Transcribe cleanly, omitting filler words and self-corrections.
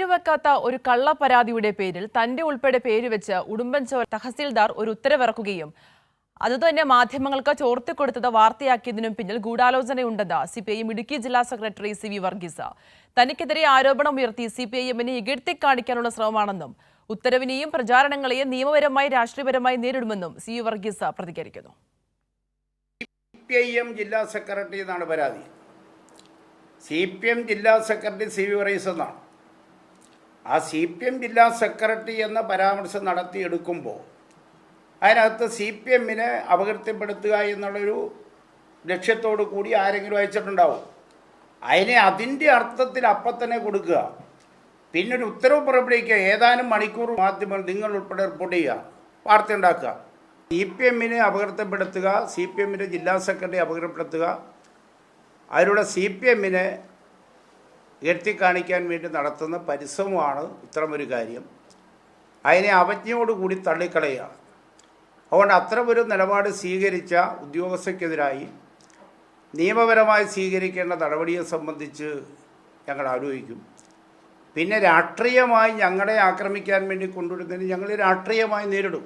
പേരുവെക്കാത്ത ഒരു കള്ളപ്പരാതിയുടെ പേരിൽ തന്റെ ഉൾപ്പെടെ പേരുവെച്ച് ഉടുമ്പൻചോല തഹസിൽദാർ ഒരു ഉത്തരവിറക്കുകയും അതുതന്നെ മാധ്യമങ്ങൾക്ക് ചോർത്തിക്കൊടുത്തത് വാർത്തയാക്കിയതിനും പിന്നിൽ ഗൂഢാലോചനയുണ്ടെന്ന് സിപിഐഎം ഇടുക്കി ജില്ലാ സെക്രട്ടറി സി.വി. വർഗീസ്. തനിക്കെതിരെ ആരോപണമുയർത്തി സിപിഐഎമ്മിനെ ഇകഴ്ത്തിക്കാണിക്കാനുള്ള ശ്രമമാണെന്നും ഉത്തരവിനെയും പ്രചാരണങ്ങളെയും നിയമപരമായി രാഷ്ട്രീയപരമായി നേരിടുമെന്നും സി.വി. വർഗീസ് പ്രതികരിക്കുന്നു. സിപിഐഎം ജില്ലാ സെക്രട്ടറി എന്നാണ് പരാതി. സിപിഎം ജില്ലാ സെക്രട്ടറി സി.വി. വർഗീസ് എന്നാണ്. ആ സിപിഎം ജില്ലാ സെക്രട്ടറി എന്ന പരാമർശം നടത്തിയെടുക്കുമ്പോൾ അതിനകത്ത് സിപിഎമ്മിനെ അപകീർത്തിപ്പെടുത്തുക എന്നുള്ളൊരു ലക്ഷ്യത്തോടു കൂടി ആരെങ്കിലും അയച്ചിട്ടുണ്ടാവും. അതിനെ അതിൻ്റെ അർത്ഥത്തിൽ അപ്പം തന്നെ കൊടുക്കുക, പിന്നൊരു ഉത്തരവ് പുറപ്പെടുവിക്കുക, ഏതാനും മണിക്കൂർ മാധ്യമങ്ങൾ നിങ്ങൾ ഉൾപ്പെടെ റിപ്പോർട്ട് ചെയ്യുക, വാർത്ത ഉണ്ടാക്കുക. സിപിഎമ്മിനെ അപകീർത്തിപ്പെടുത്തുക, സിപിഎമ്മിൻ്റെ ജില്ലാ സെക്രട്ടറി അപകീർത്തിപ്പെടുത്തുക, അതിലൂടെ സിപിഎമ്മിനെ ഉയർത്തിക്കാണിക്കാൻ വേണ്ടി നടത്തുന്ന പരിശ്രമമാണ് ഇത്തരമൊരു കാര്യം. അതിനെ അവജ്ഞയോടുകൂടി തള്ളിക്കളയുക. അതുകൊണ്ട് അത്തരമൊരു നിലപാട് സ്വീകരിച്ച ഉദ്യോഗസ്ഥർക്കെതിരായി നിയമപരമായി സ്വീകരിക്കേണ്ട നടപടിയെ സംബന്ധിച്ച് ഞങ്ങൾ ആലോചിക്കും. പിന്നെ രാഷ്ട്രീയമായി ഞങ്ങളെ ആക്രമിക്കാൻ വേണ്ടി കൊണ്ടുവരുന്നതിന് ഞങ്ങൾ രാഷ്ട്രീയമായി നേരിടും.